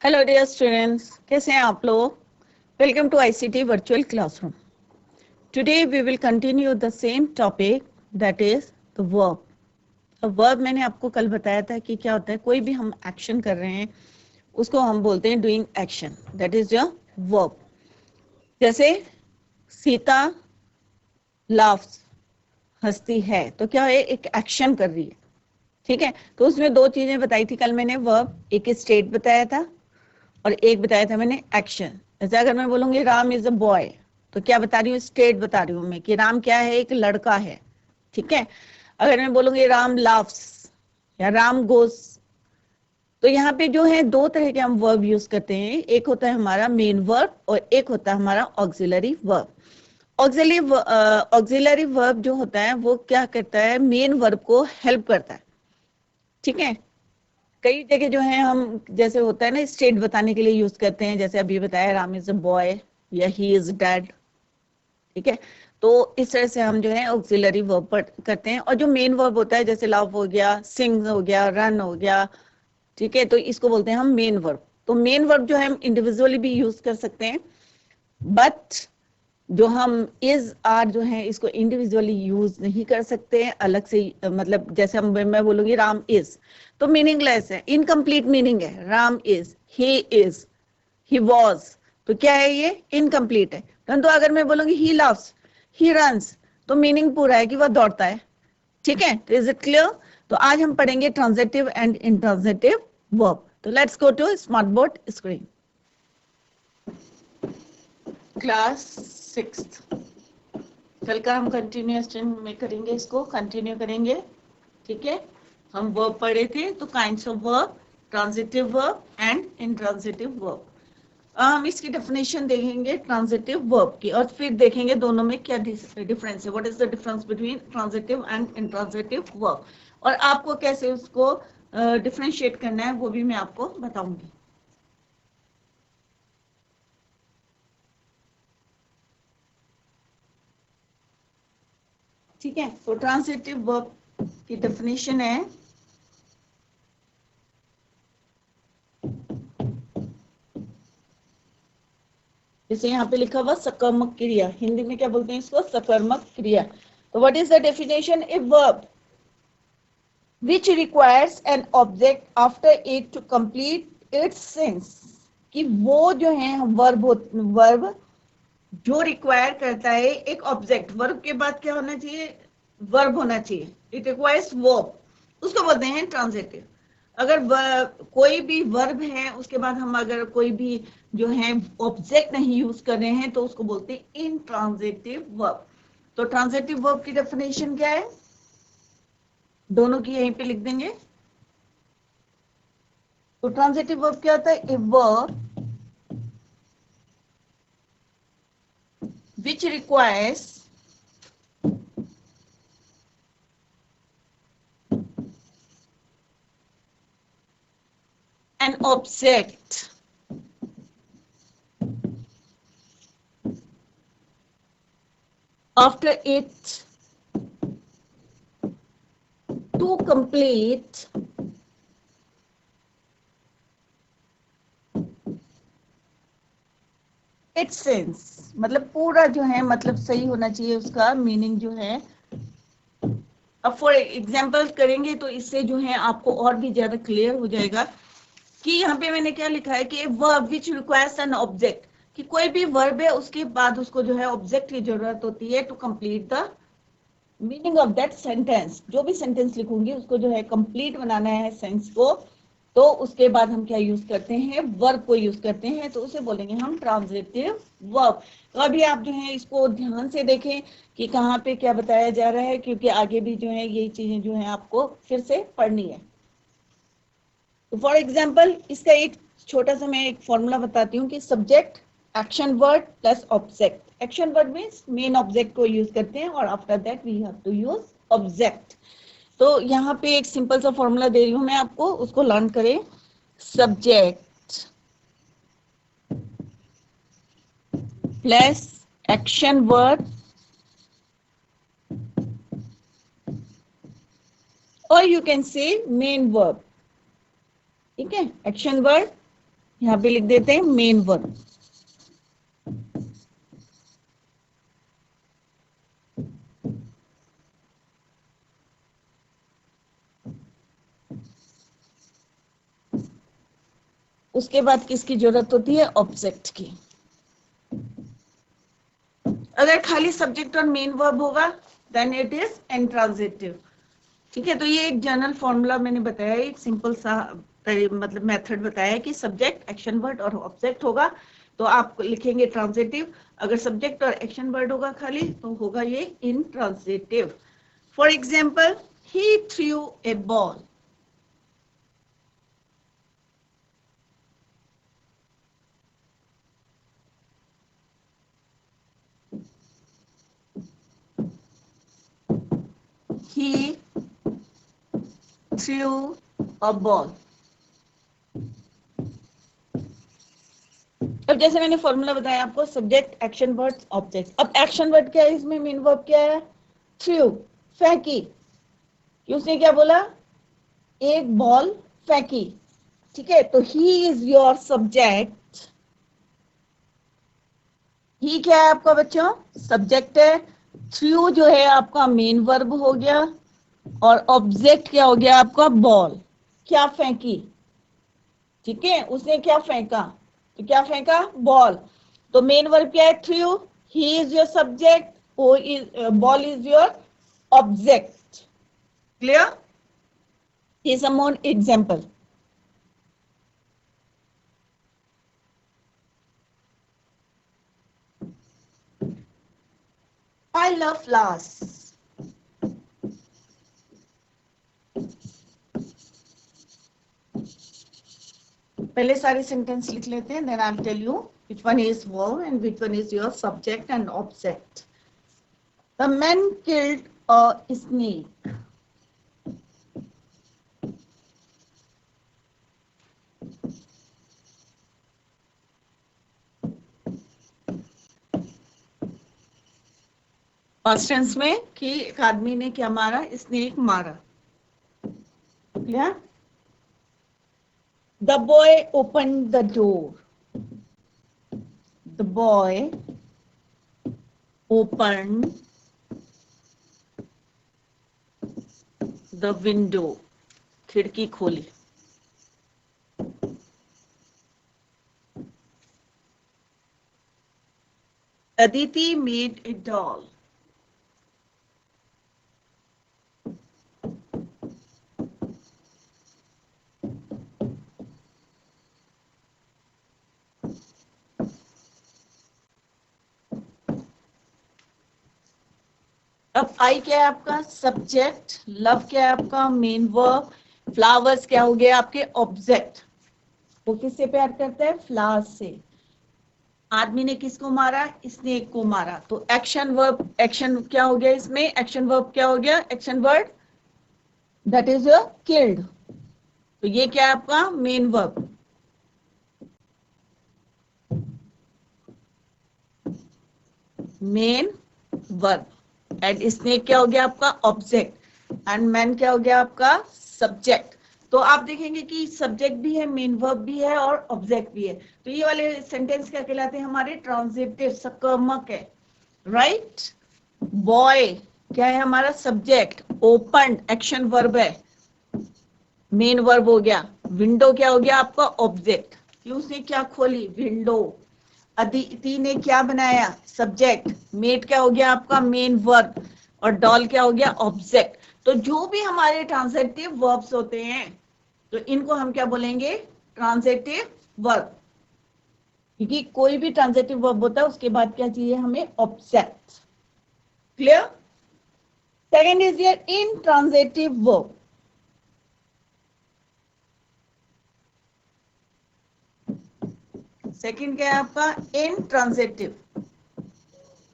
Hello dear students, कैसे हैं आप लोग। Welcome to ICT virtual classroom. Today we will continue the same topic, that is the verb. Verb मैंने आपको कल बताया था कि क्या होता है। कोई भी हम एक्शन कर रहे हैं उसको हम बोलते हैं doing action, that is your verb. जैसे सीता लाफ्स, हंसती है, तो क्या है, एक एक्शन कर रही है। ठीक है, तो उसमें दो चीजें बताई थी कल मैंने। वर्ब, एक स्टेट बताया था और एक बताया था मैंने एक्शन। जैसे अगर मैं बोलूंगी राम इज अ बॉय, तो क्या बता रही हूँ, स्टेट बता रही हूँ मैं कि राम क्या है, एक लड़का है। ठीक है। अगर मैं बोलूंगी राम लाफ्स या राम गोस, तो यहाँ पे जो है दो तरह के हम वर्ब यूज करते हैं। एक होता है हमारा मेन वर्ब और एक होता है हमारा ऑक्सिलरी वर्ब। ऑक्सिलरी वर्ब जो होता है वो क्या करता है, मेन वर्ब को हेल्प करता है। ठीक है। कई जगह जो है हम, जैसे होता है ना, स्टेट बताने के लिए यूज करते हैं। जैसे अभी बताया राम इज अ बॉय या ही इज डैड। ठीक है। तो इस तरह से हम जो है ऑक्सिलरी वर्ब करते हैं। और जो मेन वर्ब होता है, जैसे लव हो गया, सिंग हो गया, रन हो गया, ठीक है, तो इसको बोलते हैं हम मेन वर्ब। तो मेन वर्ब जो है हम इंडिविजुअली भी यूज कर सकते हैं, बट जो हम इज आर जो है इसको इंडिविजुअली यूज नहीं कर सकते हैं अलग से। मतलब जैसे हम, मैं बोलूंगी राम इज, तो मीनिंगलेस है, इनकम्प्लीट मीनिंग है। Ram is, he is, he was, तो क्या है, ये इनकम्प्लीट है। परंतु अगर मैं बोलूंगी ही लव्स, ही रन्स, तो मीनिंग पूरा है कि वह दौड़ता है। ठीक है, तो इज इट क्लियर। तो आज हम पढ़ेंगे ट्रांजिटिव एंड इंट्रांजिटिव वर्ब। तो let's go to smart board screen. Class sixth, कल का हम कंटिन्यूस में करेंगे, इसको कंटिन्यू करेंगे। ठीक है। हम वर्ब पढ़े थे, तो kinds of verb, transitive verb and intransitive verb. हम इसकी डेफिनेशन देखेंगे ट्रांजिटिव वर्ब की, और फिर देखेंगे दोनों में क्या डिफरेंस है, what is the difference between transitive and intransitive verb. और आपको कैसे उसको डिफरेंशिएट करना है वो भी मैं आपको बताऊंगी। ठीक है। तो ट्रांजिटिव वर्ब की डेफिनेशन है, जैसे यहाँ पे लिखा हुआ सकर्मक क्रिया, हिंदी में क्या बोलते हैं इसको, सकर्मक क्रिया। तो what is the definition, a verb which requires an object after it to complete its sense। कि वो जो है वर्ब जो रिक्वायर करता है एक ऑब्जेक्ट। वर्ब के बाद क्या होना चाहिए, वर्ब होना चाहिए। इट रिक्वायर्स वर्ब, उसको बोलते हैं ट्रांजिटिव। अगर कोई भी वर्ब है उसके बाद हम अगर कोई भी जो है ऑब्जेक्ट नहीं यूज कर रहे हैं तो उसको बोलते हैं इंट्रांजिटिव वर्ब। तो ट्रांजिटिव वर्ब की डेफिनेशन क्या है, दोनों की यहीं पे लिख देंगे। तो ट्रांजिटिव वर्ब क्या होता है, a verb which requires an object after it to complete its sense। मतलब पूरा जो है, मतलब सही होना चाहिए उसका मीनिंग जो है। अब फॉर एग्जाम्पल करेंगे तो इससे जो है आपको और भी ज्यादा क्लियर हो जाएगा कि यहाँ पे मैंने क्या लिखा है कि verb which requires an object, कि कोई भी वर्ब है उसके बाद उसको जो है ऑब्जेक्ट की जरूरत होती है to complete the meaning of that sentence. जो भी सेंटेंस लिखूंगी उसको जो है कंप्लीट बनाना है सेंस को, तो उसके बाद हम क्या यूज करते हैं, वर्ब को यूज करते हैं, तो उसे बोलेंगे हम ट्रांजिटिव वर्ब। तो अभी आप जो है इसको ध्यान से देखें कि कहाँ पे क्या बताया जा रहा है, क्योंकि आगे भी जो है यही चीजें जो है आपको फिर से पढ़नी है। तो फॉर एग्जाम्पल इसका एक छोटा सा मैं एक फॉर्मूला बताती हूँ कि subject action word plus object. Action word means main object को यूज करते हैं और after that we have to use object. तो यहाँ पे एक सिंपल सा फॉर्मूला दे रही हूँ मैं आपको, उसको लर्न करें। सब्जेक्ट प्लस एक्शन वर्ड, और you can say main verb. ठीक है, एक्शन वर्ड यहाँ पे लिख देते हैं मेन वर्ब। उसके बाद किसकी जरूरत होती है? ऑब्जेक्ट की। अगर खाली सब्जेक्ट और मेन वर्ब होगा देन इट इज इंट्रांजिटिव। ठीक है, तो ये एक जनरल फॉर्मूला मैंने बताया, एक सिंपल सा मतलब मेथड बताया है कि सब्जेक्ट, एक्शन वर्ड और ऑब्जेक्ट होगा तो आप लिखेंगे ट्रांजिटिव। अगर सब्जेक्ट और एक्शन वर्ड होगा खाली तो होगा ये intransitive. For example, he through a ball. He threw a ball. अब जैसे मैंने फॉर्मूला बताया आपको, सब्जेक्ट, एक्शन वर्ड, ऑब्जेक्ट। अब एक्शन वर्ड क्या है इसमें? मेन वर्ब क्या है? थ्रू, फेंकी। उसने क्या बोला? एक बॉल फेंकी। ठीक है, तो ही इज योर सब्जेक्ट। ही क्या है आपका बच्चों? सब्जेक्ट है। थ्रू जो है आपका मेन वर्ब हो गया और ऑब्जेक्ट क्या हो गया आपका? बॉल। क्या फेंकी? ठीक है, उसने क्या फेंका? तो क्या फेंका? बॉल। तो मेन वर्ब क्या है? Through. He is your subject, वो is, ball is your object. Clear? ये some more example. I love flowers. पहले सारे सेंटेंस लिख लेते हैं, then I'll tell you which one is verb and which one is your subject and object. The man killed a snake. Past tense में कि एक आदमी ने क्या मारा? स्नेक मारा। Yeah? The boy opened the door. The boy opened the window. खिड़की खोली। Aditi made a doll. अब आई क्या है आपका? सब्जेक्ट। लव क्या है आपका? Main verb. फ्लावर्स क्या हो गया आपके? ऑब्जेक्ट। वो किससे प्यार करता है? फ्लावर्स से। आदमी ने किसको मारा? स्नेक को मारा। तो एक्शन वर्ब, एक्शन क्या हो गया इसमें? एक्शन वर्ब क्या हो गया? Action word, that is killed. तो ये क्या है आपका? Main verb. Main verb. And snake क्या हो गया आपका? ऑब्जेक्ट। एंड मैन क्या हो गया आपका? सब्जेक्ट। तो आप देखेंगे कि सब्जेक्ट भी है, मेन वर्ब भी है और ऑब्जेक्ट भी है। तो ये वाले सेंटेंस क्या कहलाते हैं? हमारे ट्रांजिटिव, सकर्मक है। राइट? बॉय क्या है हमारा? सब्जेक्ट। ओपन एक्शन वर्ब है, मेन वर्ब हो गया। विंडो क्या हो गया आपका? ऑब्जेक्ट। उसने क्या खोली? विंडो। अदिति ने क्या बनाया? सब्जेक्ट। मेड क्या हो गया आपका? Main verb. और डॉल क्या हो गया? ऑब्जेक्ट। तो जो भी हमारे ट्रांजिटिव वर्ब्स होते हैं तो इनको हम क्या बोलेंगे? Transitive verb. क्योंकि कोई भी ट्रांजिटिव वर्ब होता है उसके बाद क्या चाहिए हमें? Object. Clear? Second is your intransitive verb. Second क्या है आपका? intransitive.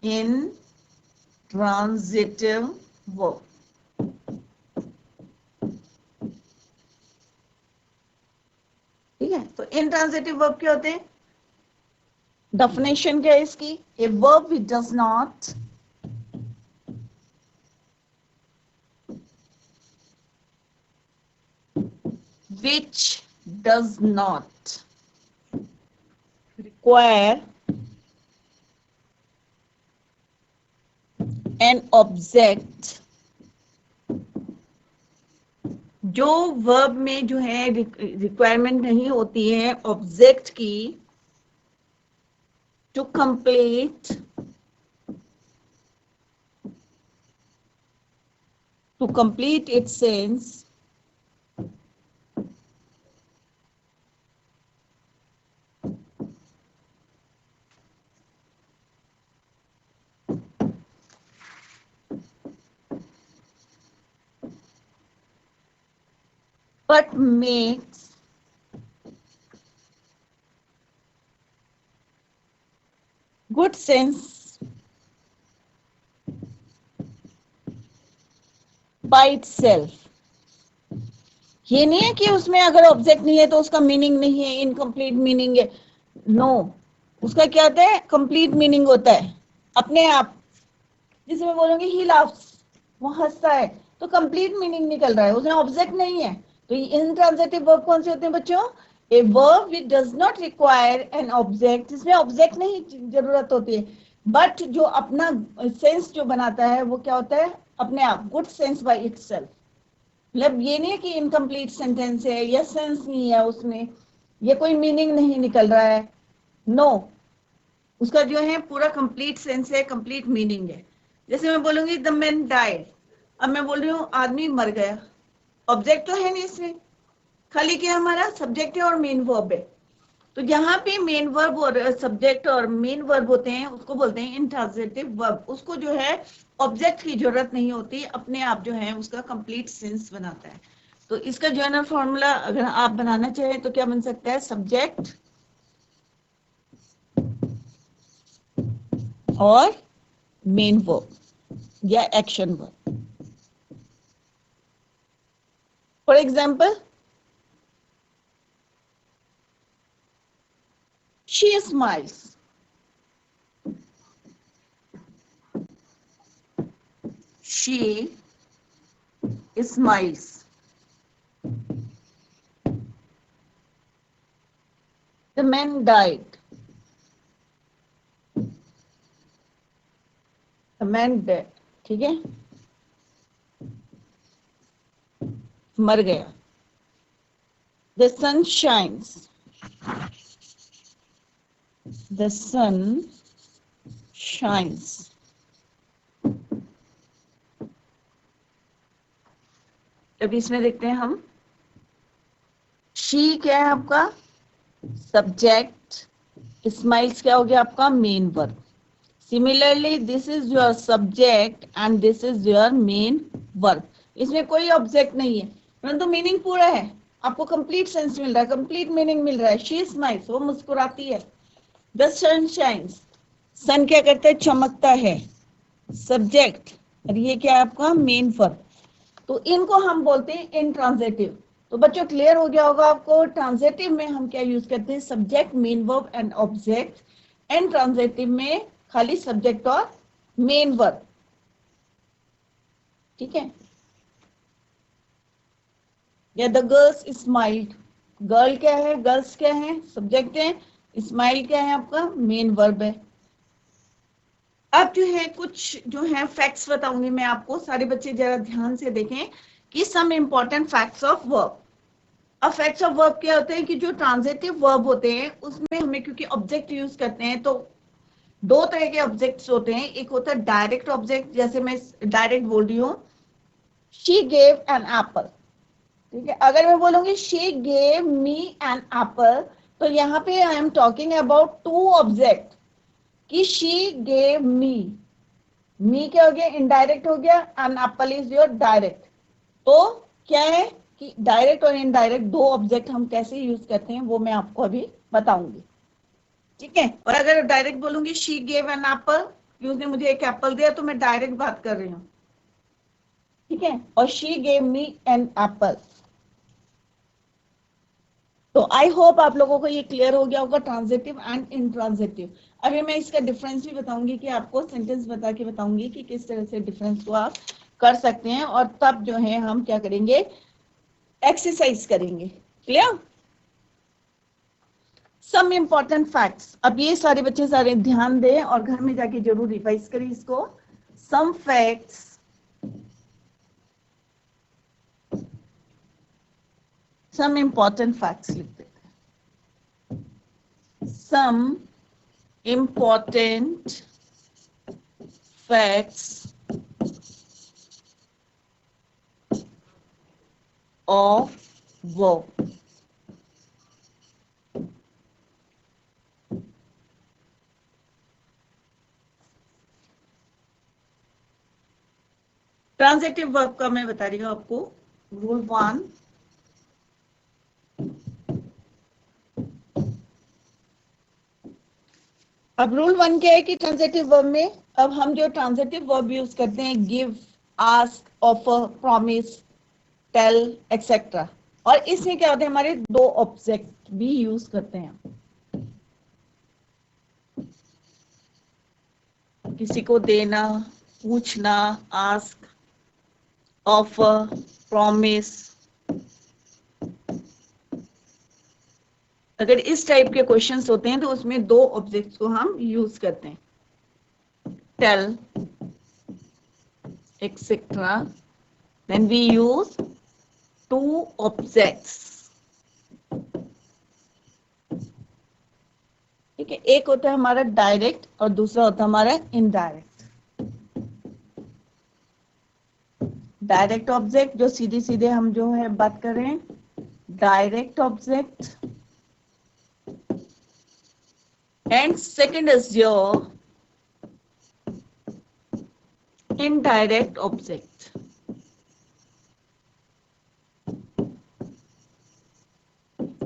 intransitive verb. ठीक है, तो intransitive verb क्या होते हैं? डेफिनेशन क्या है इसकी? A verb which does not which does not require an object, जो वर्ब में जो है रिक्वायरमेंट नहीं होती है ऑब्जेक्ट की, to complete its sense, but makes good sense by itself. ये नहीं है कि उसमें अगर ऑब्जेक्ट नहीं है तो उसका मीनिंग नहीं है, इनकम्प्लीट मीनिंग है। नो, उसका क्या होता है? कंप्लीट मीनिंग होता है अपने आप। जिसे मैं बोलूंगी ही लाफ्स, वो हंसता है, तो कंप्लीट मीनिंग निकल रहा है, उसमें ऑब्जेक्ट नहीं है। तो इनट्रांजिटिव वर्ब कौन से होते हैं बच्चों? ए verb which does not require an object, जिसमें ऑब्जेक्ट नहीं जरूरत होती है, बट जो अपना सेंस जो बनाता है वो क्या होता है? अपने आप, गुड सेंस बाय इटसेल्फ। मतलब ये नहीं है कि इनकम्प्लीट सेंटेंस है या सेंस नहीं है उसमें, ये कोई मीनिंग नहीं निकल रहा है। नो, उसका जो है पूरा कंप्लीट सेंस है, कंप्लीट मीनिंग है। जैसे मैं बोलूंगी द मैन डाइड, अब मैं बोल रही हूँ आदमी मर गया, ऑब्जेक्ट तो है नहीं इसमें, खाली क्या हमारा सब्जेक्ट है और मेन वर्ब है। तो जहां पे मेन वर्ब और सब्जेक्ट और मेन वर्ब होते हैं उसको बोलते हैं इंट्रांजिटिव वर्ब। उसको जो है ऑब्जेक्ट की जरूरत नहीं होती, अपने आप जो है उसका कंप्लीट सेंस बनाता है। तो इसका जो है ना फॉर्मूला अगर आप बनाना चाहें तो क्या बन सकता है? सब्जेक्ट और मेन वर्ब या action verb. For example, she smiles, she smiles. The man died, the man dead. ठीक है, मर गया। The sun shines, the sun shines. अब इसमें देखते हैं हम, शी क्या है आपका सब्जेक्ट, स्माइल्स क्या हो गया आपका main verb. Similarly this is your subject and this is your main verb. इसमें कोई ऑब्जेक्ट नहीं है परंतु मीनिंग पूरा है, आपको कंप्लीट सेंस मिल रहा है, कंप्लीट मीनिंग मिल रहा है। शी स्माइल्स, वो मुस्कुराती है। द सन शाइन्स, सन क्या करता है? चमकता है, सब्जेक्ट, और ये क्या है आपका मेन वर्ब। तो इनको हम बोलते हैं इंट्रांजिटिव। तो बच्चों क्लियर हो गया होगा आपको, ट्रांजिटिव में हम क्या यूज करते हैं? Subject, main verb and object. And transitive में खाली सब्जेक्ट और मेन वर्ब। ठीक है, या द गर्ल्स स्माइल्ड, गर्ल क्या है? गर्ल्स क्या है? सब्जेक्ट है। स्माइल क्या है आपका? मेन वर्ब है। अब जो है कुछ जो है फैक्ट्स बताऊंगी मैं आपको, सारे बच्चे जरा ध्यान से देखें कि some important facts of verb. अब फैक्ट्स ऑफ वर्ब क्या होते हैं कि जो ट्रांजिटिव वर्ब होते हैं उसमें हमें क्योंकि ऑब्जेक्ट यूज करते हैं तो दो तरह के ऑब्जेक्ट्स होते हैं। एक होता है डायरेक्ट ऑब्जेक्ट, जैसे मैं डायरेक्ट बोल रही हूँ शी गेव एन एप्पल। ठीक है, अगर मैं बोलूंगी she gave me an apple, तो यहाँ पे I am talking about two object कि शी गेव मी क्या हो गया? इनडायरेक्ट हो गया, an apple is your direct. तो क्या है कि डायरेक्ट और इनडायरेक्ट दो ऑब्जेक्ट हम कैसे यूज करते हैं वो मैं आपको अभी बताऊंगी। ठीक है, और अगर डायरेक्ट बोलूंगी शी गेव एन एप्पल, उसने मुझे एक एप्पल दिया, तो मैं डायरेक्ट बात कर रही हूँ। ठीक है, और she gave me an apple. तो आई होप आप लोगों को ये क्लियर हो गया होगा ट्रांजिटिव एंड इंट्रांजिटिव। अभी मैं इसका डिफरेंस भी बताऊंगी कि आपको सेंटेंस बता के बताऊंगी कि किस तरह से डिफरेंस को आप कर सकते हैं, और तब जो है हम क्या करेंगे? एक्सरसाइज करेंगे। क्लियर? सम इम्पॉर्टेंट फैक्ट्स, अब ये सारे बच्चे सारे ध्यान दें और घर में जाके जरूर रिवाइज करें इसको। Some facts some important facts लिख देते हैं। Some important facts of verb. Transitive verb का मैं बता रही हूँ आपको, रूल 1। अब रूल 1 क्या है कि ट्रांजिटिव वर्ब में अब हम जो ट्रांजिटिव वर्ब यूज करते हैं, give, ask, offer, promise, tell, etcetera, और इसमें क्या होता है हमारे दो ऑब्जेक्ट भी यूज करते हैं। किसी को देना, पूछना, आस्क, ऑफर, प्रॉमिस, अगर इस टाइप के क्वेश्चंस होते हैं तो उसमें दो ऑब्जेक्ट्स को हम यूज करते हैं, tell, etcetera, then we use two objects. ठीक है, एक होता है हमारा डायरेक्ट और दूसरा होता है हमारा इनडायरेक्ट। डायरेक्ट ऑब्जेक्ट जो सीधे सीधे हम जो है बात कर रहे हैं, direct object, and second is your indirect object.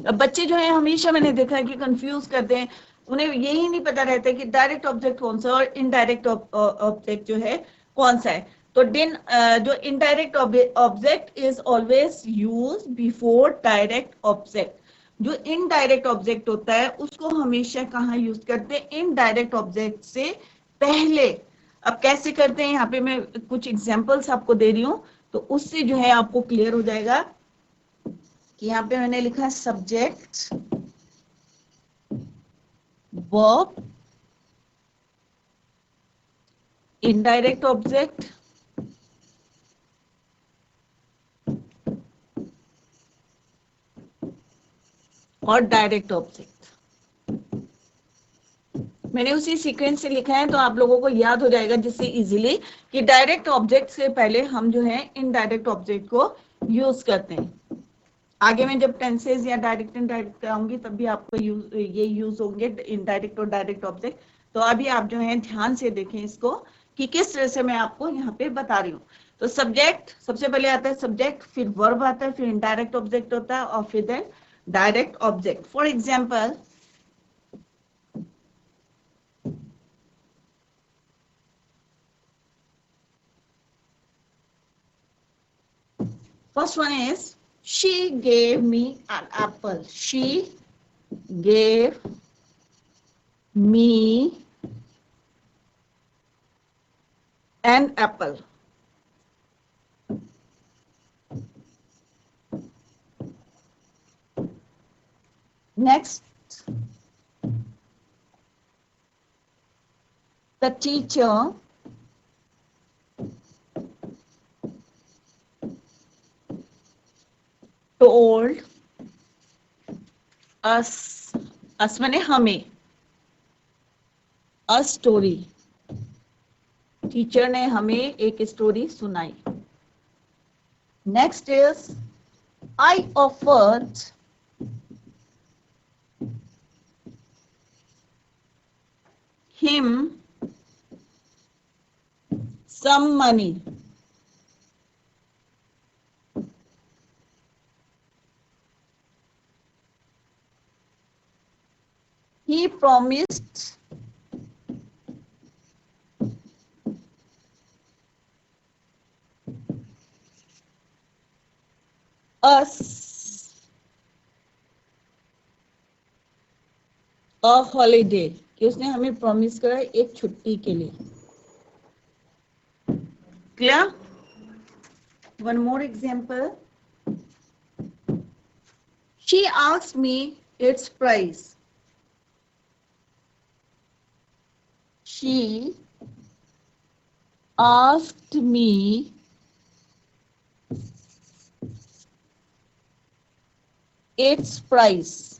अब बच्चे जो है हमेशा मैंने देखा है कि कंफ्यूज करते हैं, उन्हें यही नहीं पता रहता है कि डायरेक्ट ऑब्जेक्ट कौन सा और इनडायरेक्ट ऑब्जेक्ट जो है कौन सा है। तो जो indirect object is always use before direct object. जो इनडायरेक्ट ऑब्जेक्ट होता है उसको हमेशा कहाँ यूज करते हैं, इनडायरेक्ट ऑब्जेक्ट से पहले। अब कैसे करते हैं, यहाँ पे मैं कुछ एग्जांपल्स आपको दे रही हूँ, तो उससे जो है आपको क्लियर हो जाएगा कि यहाँ पे मैंने लिखा है सब्जेक्ट, वर्ब, इनडायरेक्ट ऑब्जेक्ट, और डायरेक्ट ऑब्जेक्ट। मैंने उसी सीक्वेंस से लिखा है तो आप लोगों को याद हो जाएगा जिससे इजीली कि डायरेक्ट ऑब्जेक्ट से पहले हम जो है इनडायरेक्ट ऑब्जेक्ट को यूज करते हैं। आगे में जब टेंसेज या डायरेक्ट इनडायरेक्ट कराऊंगी तब भी आपको ये यूज होंगे इनडायरेक्ट और डायरेक्ट ऑब्जेक्ट। तो अभी आप जो है ध्यान से देखें इसको कि किस तरह से मैं आपको यहाँ पे बता रही हूँ। तो सब्जेक्ट सबसे पहले आता है सब्जेक्ट, फिर वर्ब आता है, फिर इनडायरेक्ट ऑब्जेक्ट होता है और फिर then direct object. For example, first one is she gave me an apple. She gave me an apple. Next, the teacher told us माने हमें, a story. टीचर ने हमें एक स्टोरी सुनाई। Next is I offered him some money. He promised us a holiday, कि उसने हमें promise करा एक छुट्टी के लिए। Clear? One more example, she asked me its price. she asked me its price.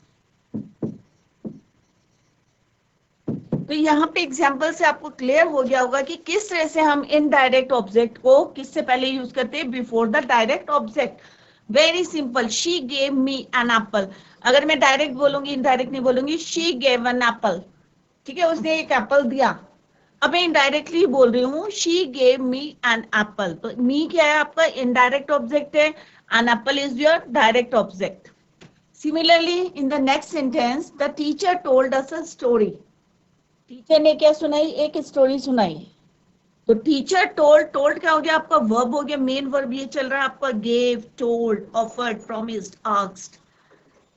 तो यहाँ पे एग्जाम्पल से आपको क्लियर हो गया होगा कि किस तरह से हम इनडायरेक्ट ऑब्जेक्ट को किससे पहले यूज करते हैं, before the direct object. Very simple. She gave me an apple. अगर मैं डायरेक्ट बोलूंगी, इनडायरेक्ट नहीं बोलूंगी. She gave an apple. ठीक है, उसने एक एप्पल दिया. अब मैं इनडायरेक्टली बोल रही हूँ she gave me an apple. तो मी क्या है आपका इनडायरेक्ट ऑब्जेक्ट है, an apple is your direct object. Similarly in the next sentence, the teacher told us a story. Teacher ने क्या सुनाई, एक स्टोरी सुनाई. तो टीचर टोल्ड, टोल्ड क्या हो गया आपका वर्ब हो गया, मेन वर्ब ये चल रहा है आपका, gave, told, offered, promised, asked.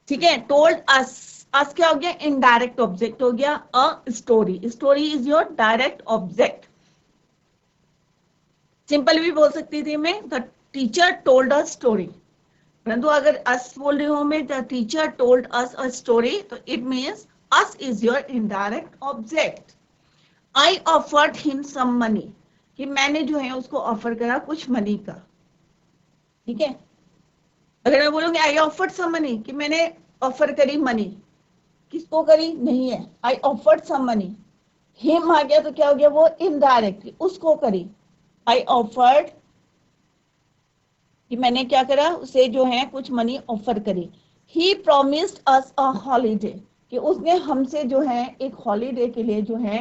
ठीक है, टोल्ड अस, अस क्या हो गया इनडायरेक्ट ऑब्जेक्ट हो गया. A story, story is your direct object. Simple भी बोल सकती थी मैं, the teacher told a story. परंतु अगर अस बोल रही हूं मैं, the teacher told us a story, तो it means us is your indirect object. I offered him some money. कि मैंने जो है उसको ऑफर करा कुछ मनी का. ठीक है, अगर मैं बोलूंगी I offered some money, कि मैंने ऑफर करी मनी, किसको करी नहीं है, I offered some money. him आ गया तो क्या हो गया, वो इनडायरेक्टली उसको करी. I offered, कि मैंने क्या करा, उसे जो है कुछ मनी ऑफर करी. He promised us a holiday, कि उसने हमसे जो है एक हॉलीडे के लिए जो है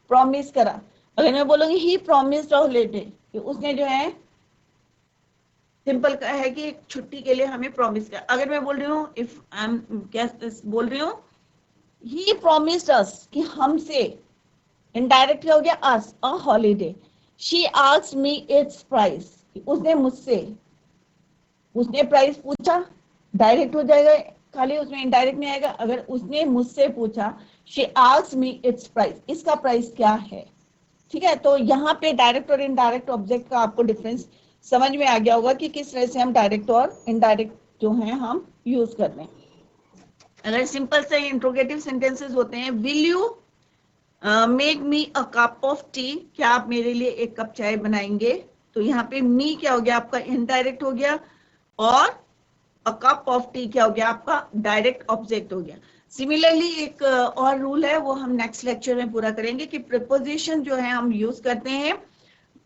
प्रॉमिस करा. अगर मैं बोलूंगी ही प्रॉमिस्ड हॉलीडे, कि उसने जो है सिंपल है कि एक छुट्टी के लिए हमें प्रॉमिस करा. अगर मैं बोल रही हूँ इफ आई एम क्या बोल रही हूँ, ही प्रॉमिस्ड अस, कि हमसे, इनडायरेक्ट हो गया us, a holiday. She asked me its price, उसने मुझसे, उसने प्राइस पूछा, डायरेक्ट हो जाएगा, खाली उसमें इनडायरेक्ट नहीं आएगा. अगर उसने मुझसे पूछा, she asked me its price, इसका प्राइस क्या है. ठीक है, तो यहाँ पे डायरेक्ट और इनडायरेक्ट ऑब्जेक्ट का आपको डिफरेंस समझ में आ गया होगा कि किस तरह से हम डायरेक्ट और इनडायरेक्ट जो है हम यूज कर रहे हैं. अगर सिंपल से इंट्रोगेटिव सेंटेंसेस होते हैं, will you make me a cup of T, क्या आप मेरे लिए एक कप चाय बनाएंगे. तो यहाँ पे मी क्या हो गया आपका इनडायरेक्ट हो गया, और अ कप ऑफ टी क्या हो गया आपका डायरेक्ट ऑब्जेक्ट हो गया. सिमिलरली एक और रूल है, वो हम नेक्स्ट लेक्चर में पूरा करेंगे, कि प्रीपोजिशन जो है हम यूज करते हैं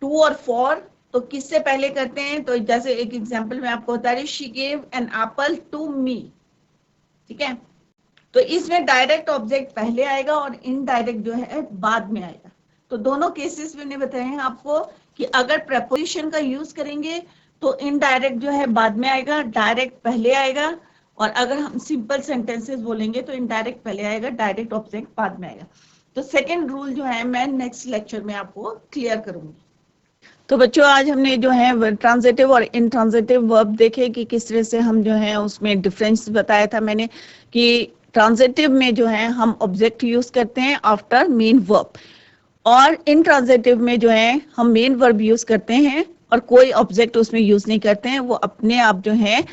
टू और फॉर, तो किससे पहले करते हैं. तो जैसे एक एग्जांपल में आपको बता रही, she gave an apple to me. ठीक है, तो इसमें डायरेक्ट ऑब्जेक्ट पहले आएगा और इनडायरेक्ट जो है बाद में आएगा. तो दोनों केसेस मैंने बताए हैं आपको कि अगर प्रीपोजिशन का यूज करेंगे तो इनडायरेक्ट जो है बाद में आएगा, डायरेक्ट पहले आएगा. और अगर हम सिंपल सेंटेंसेस बोलेंगे तो इनडायरेक्ट पहले आएगा, डायरेक्ट ऑब्जेक्ट बाद में आएगा. तो सेकंड रूल जो है मैं नेक्स्ट लेक्चर में आपको क्लियर करूंगी. तो बच्चों आज हमने जो है ट्रांजिटिव और इनट्रांजिटिव वर्ब देखे कि किस तरह से हम जो है उसमें डिफरेंस बताया था मैंने, कि ट्रांजिटिव में जो है हम ऑब्जेक्ट यूज करते हैं आफ्टर मेन वर्ब, और इनट्रांजिटिव में जो है हम मेन वर्ब यूज करते हैं और कोई ऑब्जेक्ट उसमें यूज नहीं करते हैं. वो अपने आप जो है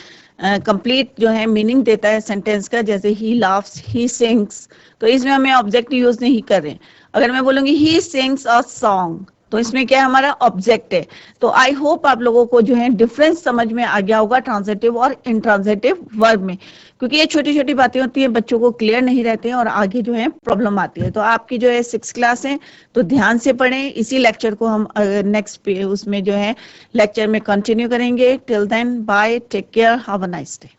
कंप्लीट जो है मीनिंग देता है सेंटेंस का. जैसे ही लाफ्स, ही सिंग्स, तो इसमें हमें ऑब्जेक्ट यूज नहीं कर रहे हैं. अगर मैं बोलूंगी ही सिंग्स अ सॉन्ग, तो इसमें क्या हमारा ऑब्जेक्ट है. तो आई होप आप लोगों को जो है डिफरेंस समझ में आ गया होगा ट्रांजिटिव और इनट्रांजिटिव वर्ब में, क्योंकि ये छोटी छोटी बातें होती हैं, बच्चों को क्लियर नहीं रहते हैं और आगे जो है प्रॉब्लम आती है. तो आपकी जो है 6th क्लास है, तो ध्यान से पढ़ें. इसी लेक्चर को हम नेक्स्ट उसमें जो है लेक्चर में कंटिन्यू करेंगे. Till then bye, take care, have a nice day.